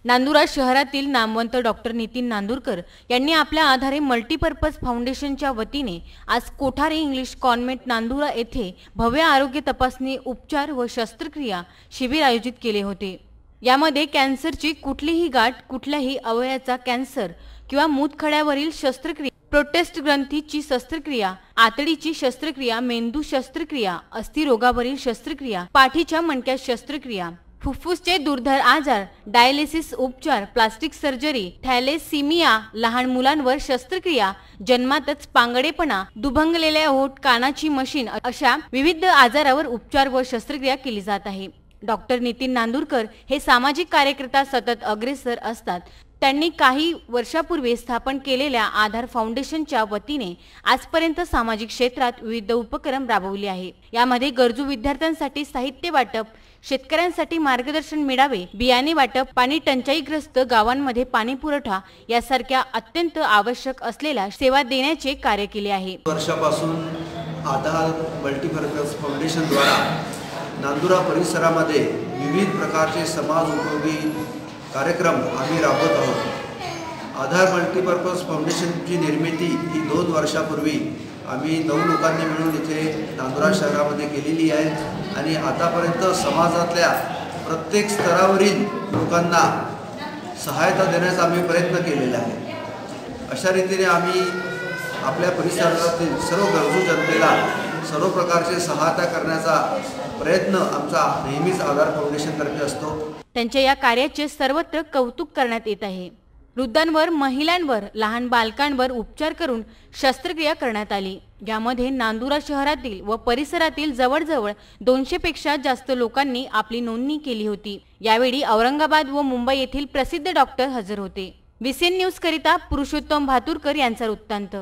नांदुरा शहरातील नामवंत डॉक्टर नितीन नांदुरकर यांनी आपल्या आधारे मल्टीपर्पज फाउंडेशनच्या वतीने आज कोठारे इंग्लिश कॉन्व्हेंट नांदुरा येथे भव्य आरोग्य तपासणी, उपचार व शस्त्रक्रिया शिबिर आयोजित केले होते। यामध्ये कॅन्सरची कुठलीही गाठ, कुठल्याही अवयवाचा कॅन्सर किंवा मूतखड्यावरील शस्त्रक्रिया, प्रोस्टेट ग्रंथीची शस्त्रक्रिया, आतडीची शस्त्रक्रिया, मेंदू शस्त्रक्रिया, अस्थिरोगावरील शस्त्रक्रिया, पाठीच्या मणक्यात शस्त्रक्रिया, फुफ्फुसचे दुर्धर आजार, डायलिसिस उपचार, प्लास्टिक सर्जरी, थॅलेसिमिया, लहान मुलांवर शस्त्रक्रिया, जन्मातच पांगडेपणा, दुभंगलेल्या ओठ, कानाची मशीन अशा विविध आजारावर उपचार व शस्त्रक्रिया केली जात आहे। डॉक्टर नितीन नांदुरकर हे सामाजिक कार्यकर्ता सतत अग्रेसर असतात। त्यांनी काही वर्षापूर्वी स्थापन केलेल्या आधार फाउंडेशनच्या वतीने आजपर्यंत सामाजिक क्षेत्रात विविध उपक्रम राबवले आहे। यामध्ये गरजू विद्यार्थ्यांसाठी साहित्य वाटप, शेतकऱ्यांसाठी मार्गदर्शन मिळावे, बियाणे वाटप, पाणी टंचाईग्रस्त गावांमध्ये पाणी पुरवठा यासारख्या अत्यंत आवश्यक असलेल्या सेवा देण्याचे कार्य केले आहे। वर्षापासून आधार मल्टीपर्पज फाउंडेशन द्वारा नांदुरा परिसरामध्ये विविध प्रकारचे समाज उपयोगी कार्यक्रम आम्ही राबवत आहोत। आधार मल्टीपर्पज फाउंडेशनची निर्मिती ही 2 वर्षापूर्वी आम्ही 9 लोकांनी मिळून इथे नांदुरा शहरामध्ये केलेली आहे आणि आतापर्यंत समाजातल्या प्रत्येक स्तरावरील लोकांना सहायता देण्याचा आम्ही प्रयत्न केलेला आहे। अशा रीतीने आम्ही आपल्या परिसरातील सर्व गरजू जनतेला सर्व प्रकारचे सहायता करण्याचा प्रयत्न आमचा नेहमीच आधार फाउंडेशनतर्फे असतो। त्यांच्या या कार्याचे सर्वत्र कौतुक करण्यात येत आहे। वृद्धांवर, महिलांवर, लहान बालकांवर उपचार करून शस्त्रक्रिया करण्यात आली। यामध्ये नांदुरा शहरातील व परिसरातील जवळजवळ 200 पेक्षा जास्त लोकांनी आपली नोंदणी केली होती। यावेळी औरंगाबाद व मुंबई येथील प्रसिद्ध डॉक्टर हजर होते। VCN न्यूज करिता पुरुषोत्तम भातुरकर यांचा वृत्तांत।